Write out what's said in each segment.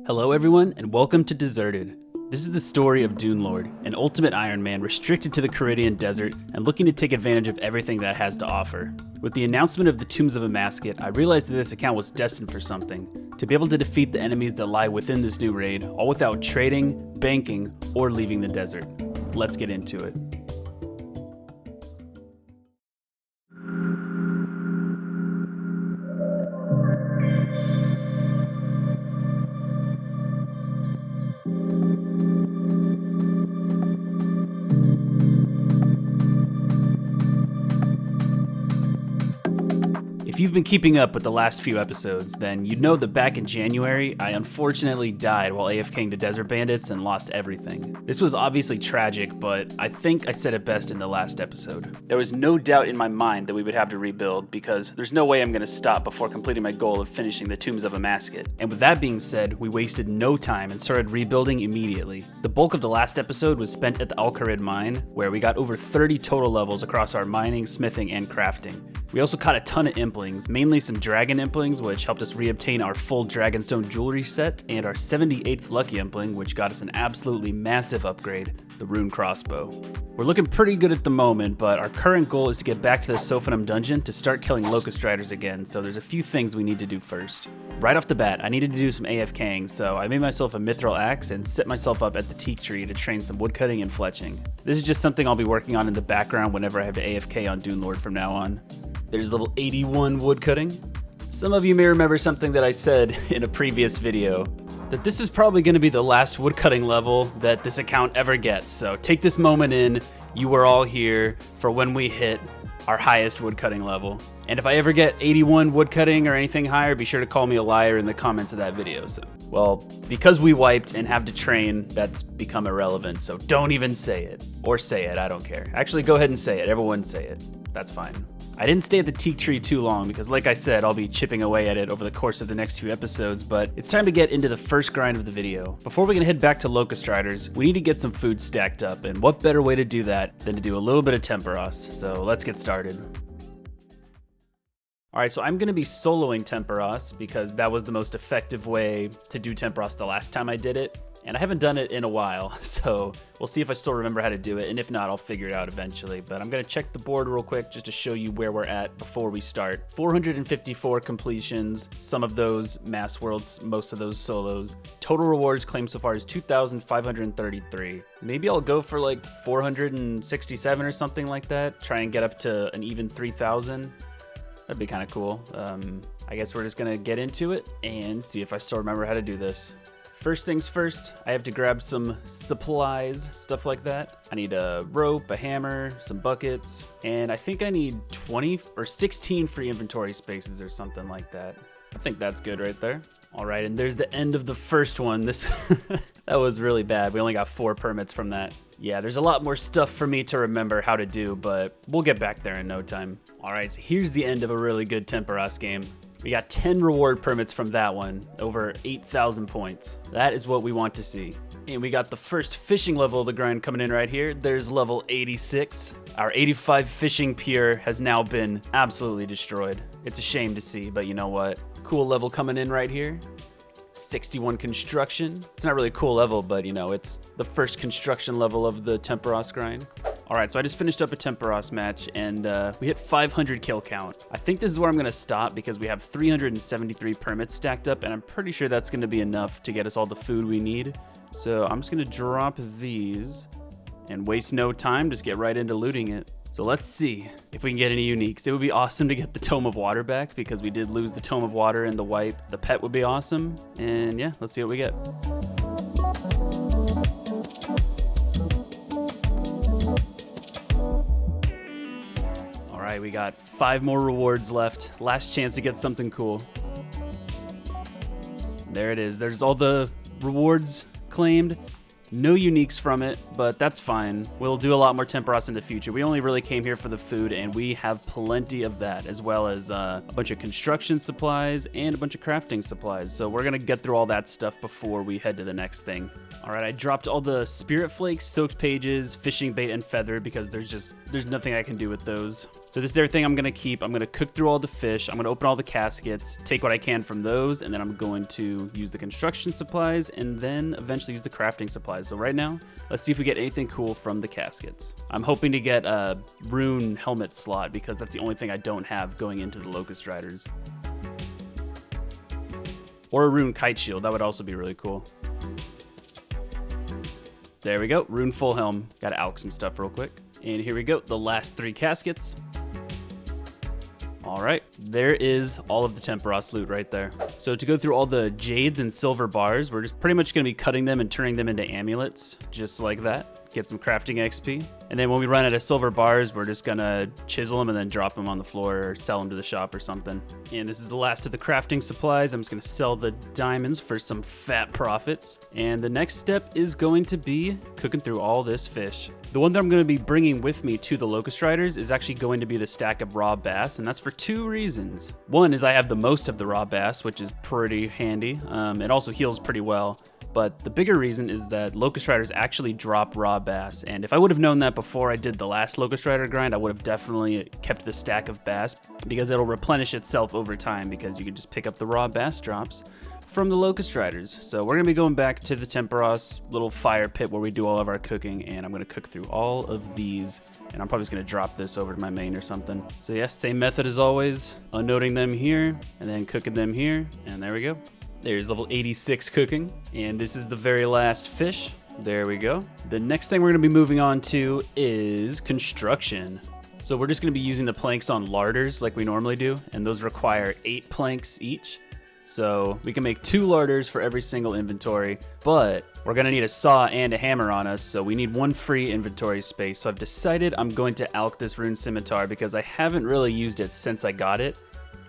Hello everyone, and welcome to Deserted. This is the story of Dune Lord, an ultimate Iron Man restricted to the Caridian desert and looking to take advantage of everything that it has to offer. With the announcement of the Tombs of Amasket, I realized that this account was destined for something, to be able to defeat the enemies that lie within this new raid, all without trading, banking, or leaving the desert. Let's get into it. If you've been keeping up with the last few episodes, then you'd know that back in January, I unfortunately died while AFKing to desert bandits and lost everything. This was obviously tragic, but I think I said it best in the last episode. There was no doubt in my mind that we would have to rebuild, because there's no way I'm going to stop before completing my goal of finishing the Tombs of Amasket. And with that being said, we wasted no time and started rebuilding immediately. The bulk of the last episode was spent at the Al-Kharid mine, where we got over 30 total levels across our mining, smithing, and crafting. We also caught a ton of Implings, mainly some Dragon Implings, which helped us reobtain our full Dragonstone jewelry set, and our 78th Lucky Impling, which got us an absolutely massive upgrade, the Rune Crossbow. We're looking pretty good at the moment, but our current goal is to get back to the Sofinum dungeon to start killing Locust Riders again, so there's a few things we need to do first. Right off the bat, I needed to do some AFKing, so I made myself a mithril axe and set myself up at the teak tree to train some woodcutting and fletching. This is just something I'll be working on in the background whenever I have to AFK on Dune Lord from now on. There's level 81 woodcutting. Some of you may remember something that I said in a previous video, that this is probably going to be the last woodcutting level that this account ever gets. So take this moment in, you were all here for when we hit our highest woodcutting level. And if I ever get 81 woodcutting or anything higher, be sure to call me a liar in the comments of that video. So, well, because we wiped and have to train, that's become irrelevant, so don't even say it. Or say it, I don't care. Actually, go ahead and say it. Everyone say it. That's fine. I didn't stay at the teak tree too long because, like I said, I'll be chipping away at it over the course of the next few episodes, but it's time to get into the first grind of the video. Before we can head back to Locust Riders, we need to get some food stacked up, and what better way to do that than to do a little bit of Temporos, so let's get started. Alright, so I'm going to be soloing Temporos because that was the most effective way to do Temporos the last time I did it. And I haven't done it in a while, so we'll see if I still remember how to do it, and if not, I'll figure it out eventually. But I'm gonna check the board real quick just to show you where we're at before we start. 454 completions, some of those mass worlds, most of those solos. Total rewards claimed so far is 2,533. Maybe I'll go for like 467 or something like that. Try and get up to an even 3,000. That'd be kind of cool. I guess we're just gonna get into it and see if I still remember how to do this. First things first, I have to grab some supplies, stuff like that. I need a rope, a hammer, some buckets, and I think I need 20 or 16 free inventory spaces or something like that. I think that's good right there. All right, and there's the end of the first one. This that was really bad. We only got 4 permits from that. Yeah, there's a lot more stuff for me to remember how to do, but we'll get back there in no time. All right, so here's the end of a really good Temporos game. We got 10 reward permits from that one, over 8,000 points. That is what we want to see. And we got the first fishing level of the grind coming in right here. There's level 86. Our 85 fishing pier has now been absolutely destroyed. It's a shame to see, but you know what? Cool level coming in right here. 61 construction. It's not really a cool level, but you know, it's the first construction level of the Temporos grind. All right, so I just finished up a Temporos match, and we hit 500 kill count. I think this is where I'm going to stop because we have 373 permits stacked up, and I'm pretty sure that's going to be enough to get us all the food we need. So I'm just going to drop these and waste no time, just get right into looting it. So let's see if we can get any uniques. It would be awesome to get the Tome of Water back because we did lose the Tome of Water in the wipe. The pet would be awesome, and yeah, let's see what we get. Alright, we got 5 more rewards left. Last chance to get something cool. There it is. There's all the rewards claimed. No uniques from it, but that's fine. We'll do a lot more Temporos in the future. We only really came here for the food, and we have plenty of that, as well as a bunch of construction supplies and a bunch of crafting supplies. So we're gonna get through all that stuff before we head to the next thing. All right, I dropped all the spirit flakes, soaked pages, fishing bait, and feather because there's nothing I can do with those. So this is everything I'm gonna keep. I'm gonna cook through all the fish. I'm gonna open all the caskets, take what I can from those, and then I'm going to use the construction supplies and then eventually use the crafting supplies. So right now, let's see if we get anything cool from the caskets. I'm hoping to get a rune helmet slot because that's the only thing I don't have going into the Locust Riders. Or a rune kite shield, that would also be really cool. There we go, rune full helm. Gotta alch some stuff real quick. And here we go, the last 3 caskets. All right, there is all of the Temporos loot right there. So to go through all the jades and silver bars, we're just pretty much gonna be cutting them and turning them into amulets, just like that. Get some crafting XP. And then when we run out of silver bars, we're just gonna chisel them and then drop them on the floor or sell them to the shop or something. And this is the last of the crafting supplies. I'm just gonna sell the diamonds for some fat profits. And the next step is going to be cooking through all this fish. The one that I'm gonna be bringing with me to the Locust Riders is actually going to be the stack of raw bass, and that's for 2 reasons. One is I have the most of the raw bass, which is pretty handy. It also heals pretty well. But the bigger reason is that Locust Riders actually drop raw bass. And if I would have known that before I did the last Locust Rider grind, I would have definitely kept the stack of bass because it'll replenish itself over time because you can just pick up the raw bass drops from the Locust Riders. So we're gonna be going back to the Temporos little fire pit where we do all of our cooking, and I'm gonna cook through all of these, and I'm probably just gonna drop this over to my main or something. So yes, same method as always, unnoting them here, and then cooking them here, and there we go. There's level 86 cooking, and this is the very last fish. There we go. The next thing we're gonna be moving on to is construction. So we're just gonna be using the planks on larders like we normally do, and those require 8 planks each. So we can make 2 larders for every single inventory, but we're gonna need a saw and a hammer on us, so we need 1 free inventory space. So I've decided I'm going to alch this rune scimitar because I haven't really used it since I got it.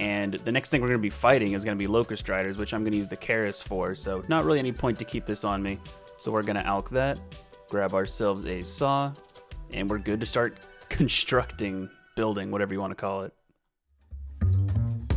And the next thing we're going to be fighting is going to be Locust Riders, which I'm going to use the Karis for, so not really any point to keep this on me. So we're going to alch that, grab ourselves a saw, and we're good to start constructing, building, whatever you want to call it.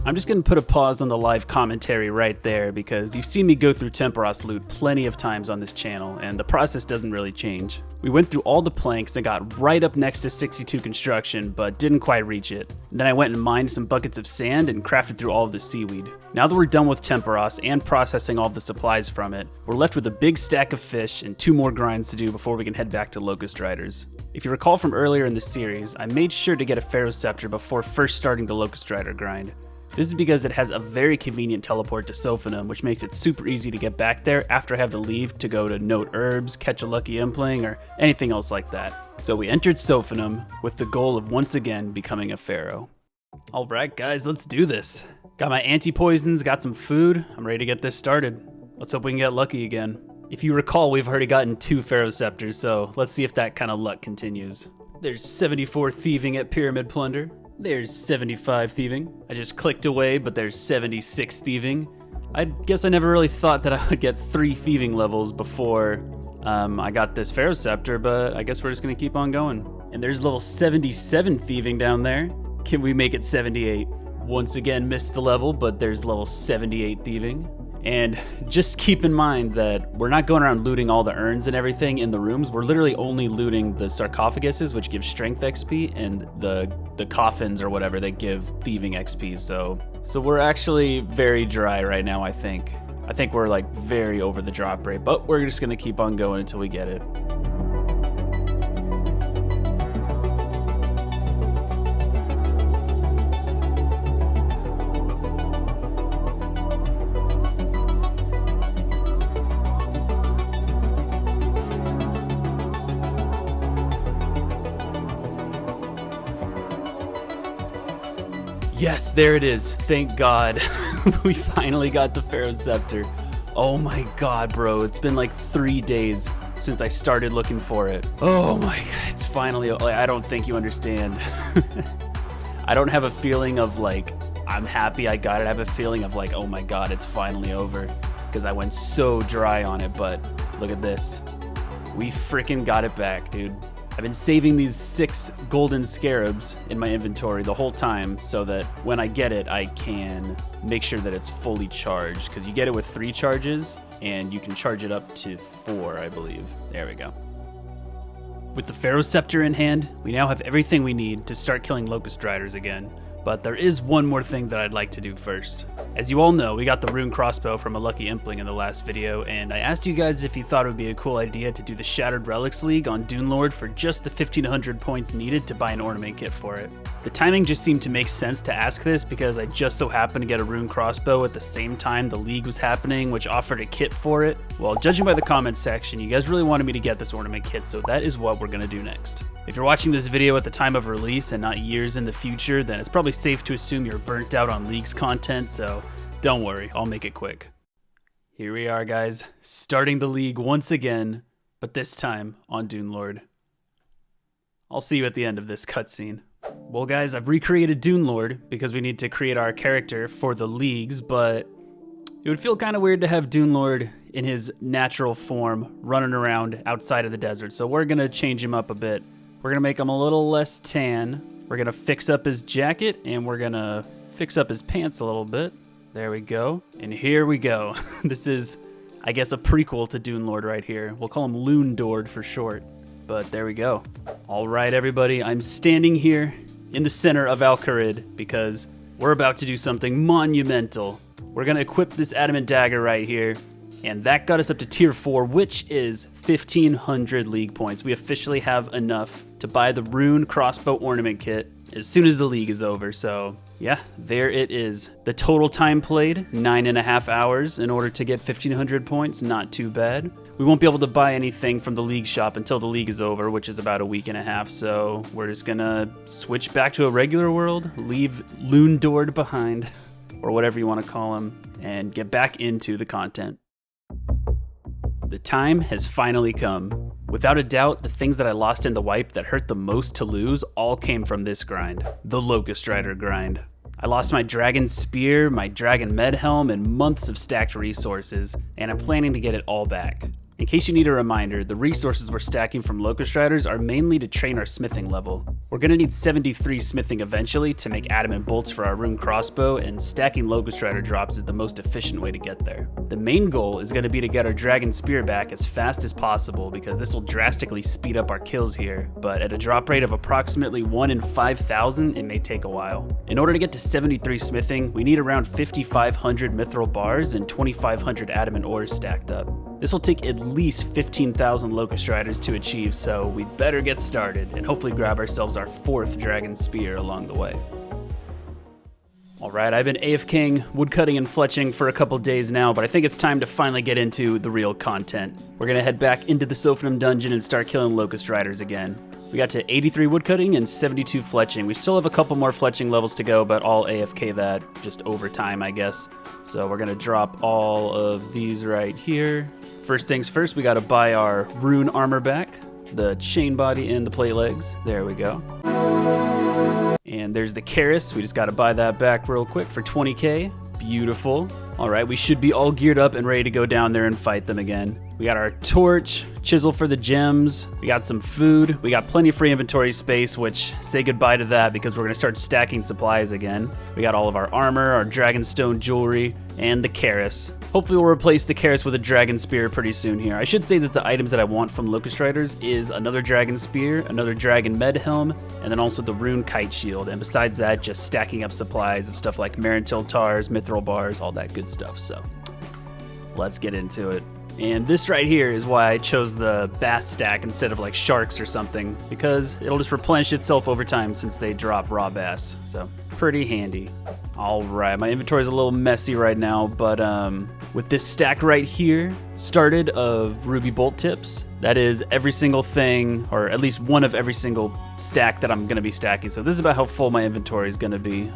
I'm just going to put a pause on the live commentary right there because you've seen me go through Temporos loot plenty of times on this channel, and the process doesn't really change. We went through all the planks and got right up next to 62 construction, but didn't quite reach it. Then I went and mined some buckets of sand and crafted through all of the seaweed. Now that we're done with Temporos and processing all of the supplies from it, we're left with a big stack of fish and 2 more grinds to do before we can head back to Locust Riders. If you recall from earlier in the series, I made sure to get a Pharaoh Scepter before first starting the Locust Rider grind. This is because it has a very convenient teleport to Sofinum, which makes it super easy to get back there after I have to leave to go to note herbs, catch a lucky Impling, or anything else like that. So we entered Sofinum with the goal of once again becoming a Pharaoh. Alright guys, let's do this. Got my anti-poisons, got some food, I'm ready to get this started. Let's hope we can get lucky again. If you recall, we've already gotten 2 Pharaoh Scepters, so let's see if that kind of luck continues. There's 74 thieving at Pyramid Plunder. There's 75 thieving. I just clicked away, but there's 76 thieving. I guess I never really thought that I would get 3 thieving levels before I got this Pharaoh Scepter, but I guess we're just gonna keep on going. And there's level 77 thieving down there. Can we make it 78? Once again, missed the level, but there's level 78 thieving. And just keep in mind that we're not going around looting all the urns and everything in the rooms. We're literally only looting the sarcophaguses, which give strength XP, and the coffins or whatever that give thieving XP. So we're actually very dry right now, I think. I think we're like very over the drop rate, but we're just gonna keep on going until we get it. Yes, there it is. Thank God. We finally got the Pharaoh Scepter. Oh my God, bro. It's been like 3 days since I started looking for it. Oh my God, it's finally, like, I don't think you understand. I don't have a feeling of like, I'm happy I got it. I have a feeling of like, oh my God, it's finally over. Because I went so dry on it, but look at this. We freaking got it back, dude. I've been saving these 6 golden scarabs in my inventory the whole time so that when I get it, I can make sure that it's fully charged, because you get it with 3 charges and you can charge it up to 4, I believe. There we go. With the Pharaoh Scepter in hand, we now have everything we need to start killing Locust Riders again. But there is one more thing that I'd like to do first. As you all know, we got the Rune Crossbow from a lucky Impling in the last video, and I asked you guys if you thought it would be a cool idea to do the Shattered Relics League on Dune Lord for just the 1500 points needed to buy an ornament kit for it. The timing just seemed to make sense to ask this because I just so happened to get a Rune Crossbow at the same time the league was happening, which offered a kit for it. Well, judging by the comments section, you guys really wanted me to get this ornament kit, so that is what we're gonna do next. If you're watching this video at the time of release and not years in the future, then it's probably safe to assume you're burnt out on League's content, so don't worry, I'll make it quick. Here we are, guys, starting the League once again, but this time on Dune Lord. I'll see you at the end of this cutscene. Well, guys, I've recreated Dune Lord because we need to create our character for the Leagues, but it would feel kind of weird to have Dune Lord in his natural form running around outside of the desert, so we're going to change him up a bit. We're going to make him a little less tan. We're going to fix up his jacket, and we're going to fix up his pants a little bit. There we go. And here we go. This is, I guess, a prequel to Dune Lord right here. We'll call him Dune Lord for short. But there we go. All right, everybody. I'm standing here in the center of Al-Kharid because we're about to do something monumental. We're going to equip this adamant dagger right here. And that got us up to tier 4, which is 1500 league points. We officially have enough to buy the Rune Crossbow ornament kit as soon as the league is over. So yeah, there it is. The total time played, 9.5 hours in order to get 1500 points. Not too bad. We won't be able to buy anything from the league shop until the league is over, which is about a week and a half. So we're just gonna switch back to a regular world, leave Dune Lord behind, or whatever you want to call him, and get back into the content. The time has finally come. Without a doubt, the things that I lost in the wipe that hurt the most to lose all came from this grind, the Locust Rider grind. I lost my Dragon Spear, my Dragon Med Helm, and months of stacked resources, and I'm planning to get it all back. In case you need a reminder, the resources we're stacking from Locust Riders are mainly to train our smithing level. We're going to need 73 smithing eventually to make adamant bolts for our Rune Crossbow, and stacking Locust Rider drops is the most efficient way to get there. The main goal is going to be to get our Dragon Spear back as fast as possible because this will drastically speed up our kills here, but at a drop rate of approximately 1 in 5,000, it may take a while. In order to get to 73 smithing, we need around 5,500 mithril bars and 2,500 adamant ores stacked up. This will take at least 15,000 Locust Riders to achieve, so we better get started and hopefully grab ourselves our 4th Dragon Spear along the way. Alright, I've been AFKing, woodcutting, and fletching for a couple days now, but I think it's time to finally get into the real content. We're gonna head back into the Sofinum dungeon and start killing Locust Riders again. We got to 83 woodcutting and 72 fletching. We still have a couple more fletching levels to go, but I'll AFK that just over time, I guess. So we're gonna drop all of these right here. First things first, we gotta buy our rune armor back, the chain body and the plate legs. There we go. And there's the Karis. We just gotta buy that back real quick for 20k. Beautiful. All right, we should be all geared up and ready to go down there and fight them again. We got our torch, chisel for the gems, we got some food, we got plenty of free inventory space, which say goodbye to that because we're gonna start stacking supplies again. We got all of our armor, our dragonstone jewelry, and the Karis. Hopefully we'll replace the Karis with a Dragon Spear pretty soon here. I should say that the items that I want from Locust Riders is another Dragon Spear, another Dragon Med Helm, and then also the Rune Kite Shield. And besides that, just stacking up supplies of stuff like Marintil Tars, Mithril Bars, all that good stuff. So let's get into it. And this right here is why I chose the bass stack instead of like sharks or something, because it'll just replenish itself over time since they drop raw bass. So pretty handy. All right, my inventory is a little messy right now, but with this stack right here started of ruby bolt tips, that is every single thing, or at least one of every single stack that I'm gonna be stacking. So this is about how full my inventory is gonna be.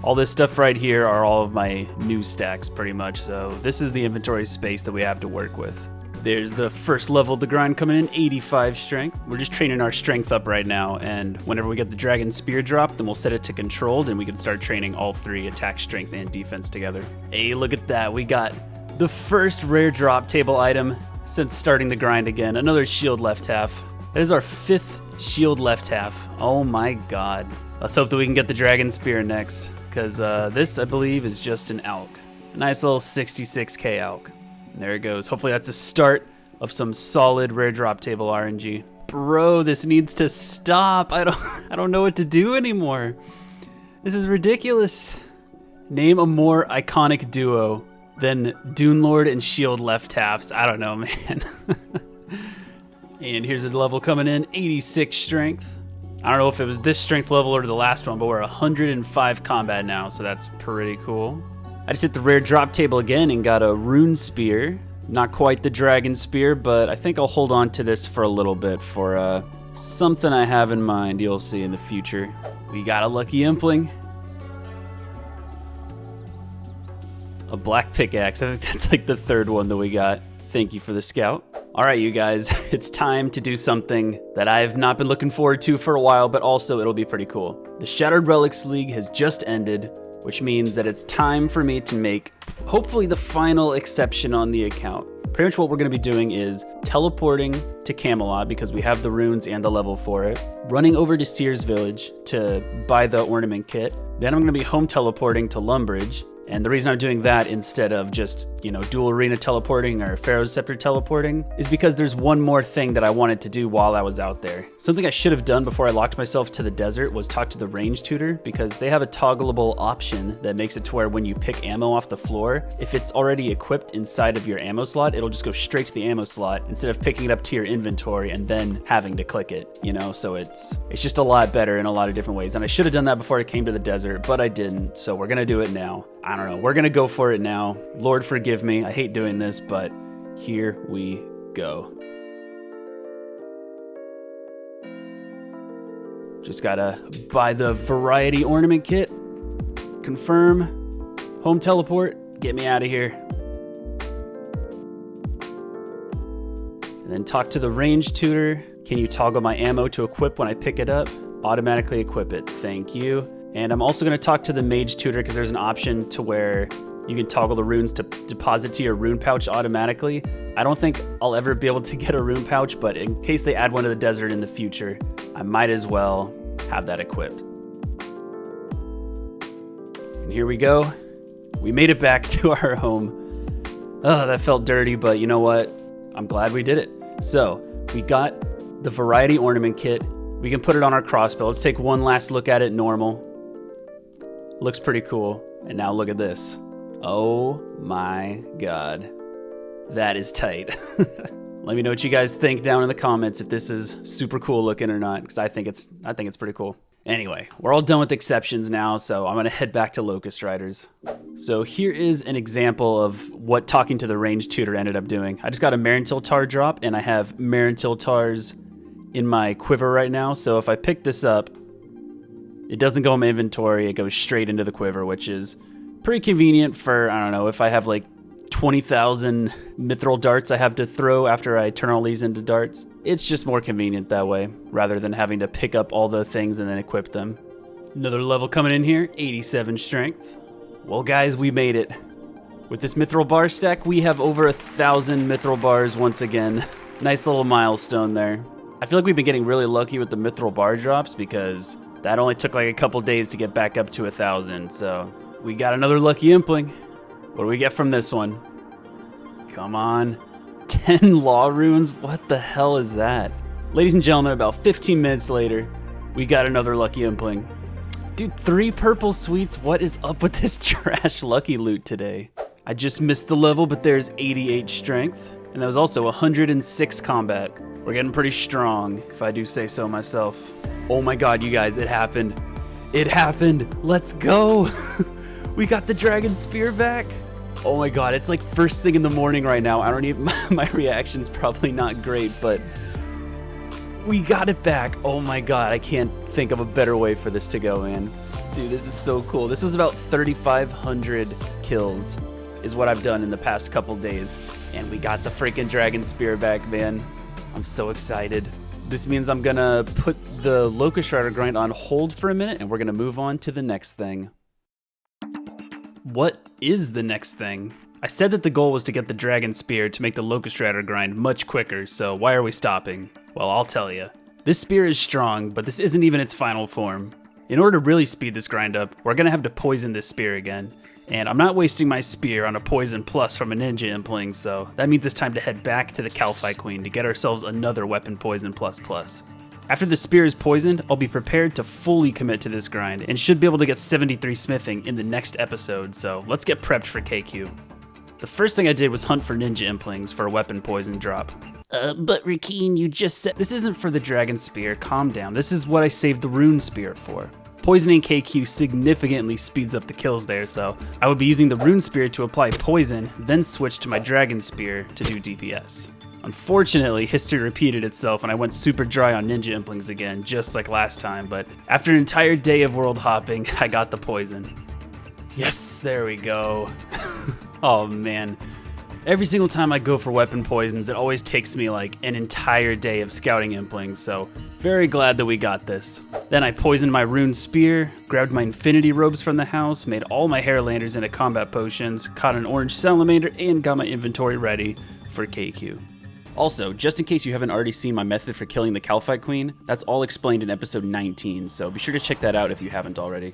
All this stuff right here are all of my new stacks pretty much. So this is the inventory space that we have to work with. There's the first level of the grind coming in, 85 strength. We're just training our strength up right now, and whenever we get the Dragon Spear drop, then we'll set it to controlled, and we can start training all 3, attack, strength, and defense together. Hey, look at that. We got the first rare drop table item since starting the grind again. Another shield left half. That is our 5th shield left half. Oh my god. Let's hope that we can get the Dragon Spear next, because this, I believe, is just an Alk. A nice little 66k Alk. There it goes. Hopefully that's the start of some solid rare drop table RNG. Bro, this needs to stop. I don't know what to do anymore. This is ridiculous. Name a more iconic duo than Dune Lord and Shield left halves. I don't know, man. And here's a level coming in, 86 strength. I don't know if it was this strength level or the last one, but we're 105 combat now, so that's pretty cool. I just hit the rare drop table again and got a rune spear. Not quite the dragon spear, but I think I'll hold on to this for a little bit for something I have in mind you'll see in the future. We got a lucky Impling. A black pickaxe. I think that's like the third one that we got. Thank you for the scout. All right, you guys, it's time to do something that I've not been looking forward to for a while, but also it'll be pretty cool. The Shattered Relics League has just ended, which means that it's time for me to make hopefully the final exception on the account. Pretty much what we're going to be doing is teleporting to Camelot because we have the runes and the level for it, running over to Seer's Village to buy the ornament kit. Then I'm going to be home teleporting to Lumbridge. And the reason I'm doing that instead of just, dual arena teleporting or Pharaoh's Scepter teleporting is because there's one more thing that I wanted to do while I was out there. Something I should have done before I locked myself to the desert was talk to the range tutor, because they have a toggleable option that makes it to where when you pick ammo off the floor, if it's already equipped inside of your ammo slot, it'll just go straight to the ammo slot instead of picking it up to your inventory and then having to click it, So it's just a lot better in a lot of different ways. And I should have done that before I came to the desert, but I didn't. So we're gonna do it now. I don't know. We're going to go for it now. Lord, forgive me. I hate doing this, but here we go. Just got to buy the variety ornament kit. Confirm. Home teleport. Get me out of here. And then talk to the range tutor. Can you toggle my ammo to equip when I pick it up? Automatically equip it. Thank you. And I'm also going to talk to the mage tutor because there's an option to where you can toggle the runes to deposit to your rune pouch automatically. I don't think I'll ever be able to get a rune pouch, but in case they add one to the desert in the future, I might as well have that equipped. And here we go. We made it back to our home. Oh, that felt dirty, but you know what? I'm glad we did it. So we got the variety ornament kit. We can put it on our crossbow. Let's take one last look at it normal. Looks pretty cool. And now look at this. Oh my God. That is tight. Let me know what you guys think down in the comments if this is super cool looking or not, because I think it's pretty cool. Anyway, we're all done with exceptions now, so I'm gonna head back to Locust Riders. So here is an example of what talking to the range tutor ended up doing. I just got a Marintil tar drop, and I have Marintil tars in my quiver right now, so if I pick this up, it doesn't go in my inventory, it goes straight into the quiver, which is pretty convenient for, I don't know, if I have like 20,000 mithril darts I have to throw after I turn all these into darts. It's just more convenient that way, rather than having to pick up all the things and then equip them. Another level coming in here, 87 strength. Well guys, we made it. With this mithril bar stack, we have over 1,000 mithril bars once again. Nice little milestone there. I feel like we've been getting really lucky with the mithril bar drops because that only took like a couple days to get back up to 1,000, so we got another lucky Impling. What do we get from this one? Come on. 10 law runes? What the hell is that? Ladies and gentlemen, about 15 minutes later, we got another lucky Impling. Dude, 3 purple sweets? What is up with this trash lucky loot today? I just missed the level, but there's 88 strength, and that was also 106 combat. We're getting pretty strong, if I do say so myself. Oh my God, you guys, it happened. It happened. Let's go. We got the dragon spear back. Oh my God, it's like first thing in the morning right now. I don't even, my reaction's probably not great, but we got it back. Oh my God, I can't think of a better way for this to go, man. Dude, this is so cool. This was about 3,500 kills is what I've done in the past couple days. And we got the freaking dragon spear back, man. I'm so excited. This means I'm gonna put the Locust Rider grind on hold for a minute, and we're gonna move on to the next thing. What is the next thing? I said that the goal was to get the dragon spear to make the Locust Rider grind much quicker, so why are we stopping? Well, I'll tell you. This spear is strong, but this isn't even its final form. In order to really speed this grind up, we're gonna have to poison this spear again. And I'm not wasting my spear on a poison plus from a ninja impling, so that means it's time to head back to the xRakine to get ourselves another weapon poison plus plus. After the spear is poisoned, I'll be prepared to fully commit to this grind and should be able to get 73 smithing in the next episode, so let's get prepped for KQ. The first thing I did was hunt for ninja implings for a weapon poison drop. But Rakine, you just said— This isn't for the dragon spear, calm down. This is what I saved the rune spear for. Poisoning KQ significantly speeds up the kills there, so I would be using the rune spear to apply poison, then switch to my dragon spear to do DPS. Unfortunately, history repeated itself and I went super dry on ninja implings again, just like last time, but after an entire day of world hopping, I got the poison. Yes, there we go. Oh man. Every single time I go for weapon poisons, it always takes me like an entire day of scouting implings, so very glad that we got this. Then I poisoned my rune spear, grabbed my infinity robes from the house, made all my hairlanders into combat potions, caught an orange salamander, and got my inventory ready for KQ. Also, just in case you haven't already seen my method for killing the xRakine, that's all explained in episode 19, so be sure to check that out if you haven't already.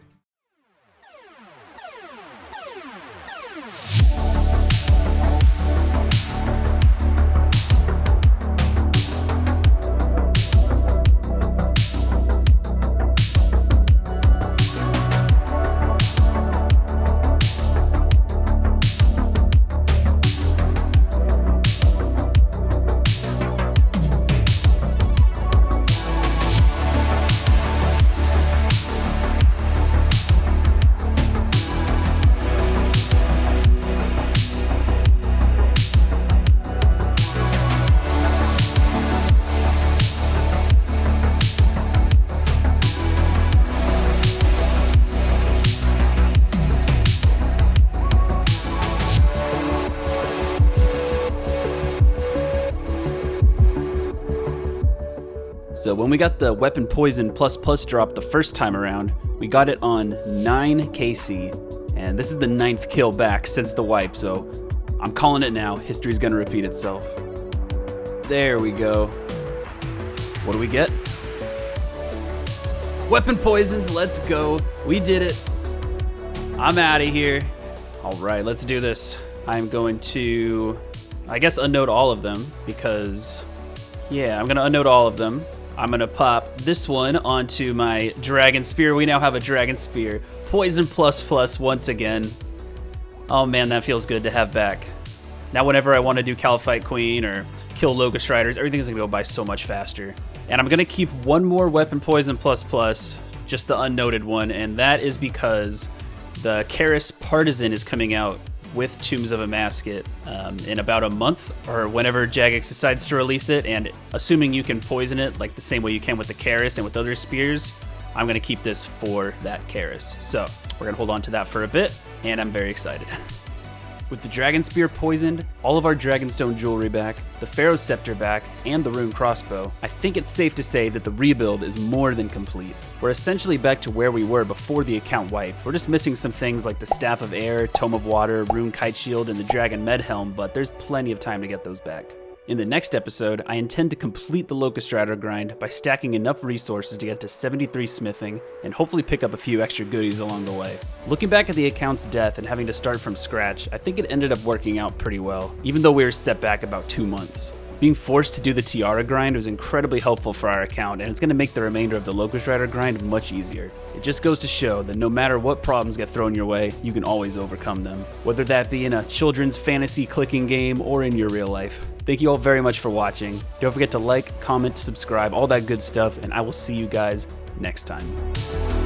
So when we got the weapon poison plus plus drop the first time around, we got it on 9 KC, and this is the 9th kill back since the wipe, so I'm calling it now. History's gonna repeat itself. There we go. What do we get? Weapon poisons, let's go. We did it. I'm out of here. All right, let's do this. I'm going to, I guess, unnote all of them because, yeah, I'm gonna unnote all of them. I'm gonna pop this one onto my dragon spear. We now have a dragon spear. Poison plus plus once again. Oh man, that feels good to have back. Now whenever I want to do xRakine or kill Locust Riders, everything's gonna go by so much faster. And I'm gonna keep one more weapon poison plus plus, just the unnoted one, and that is because the Karis Partisan is coming out with Tombs of a Masket in about a month, or whenever Jagex decides to release it, and assuming you can poison it like the same way you can with the Karis and with other spears, I'm going to keep this for that Karis. So we're going to hold on to that for a bit, and I'm very excited. With the Dragon Spear poisoned, all of our Dragonstone jewelry back, the Pharaoh's Scepter back, and the Rune Crossbow, I think it's safe to say that the rebuild is more than complete. We're essentially back to where we were before the account wiped. We're just missing some things like the Staff of Air, Tome of Water, Rune Kite Shield, and the Dragon Med Helm, but there's plenty of time to get those back. In the next episode, I intend to complete the Locust Rider grind by stacking enough resources to get to 73 smithing and hopefully pick up a few extra goodies along the way. Looking back at the account's death and having to start from scratch, I think it ended up working out pretty well, even though we were set back about 2 months. Being forced to do the Tiara grind was incredibly helpful for our account, and it's going to make the remainder of the Locust Rider grind much easier. It just goes to show that no matter what problems get thrown your way, you can always overcome them, whether that be in a children's fantasy clicking game or in your real life. Thank you all very much for watching. Don't forget to like, comment, subscribe, all that good stuff, and I will see you guys next time.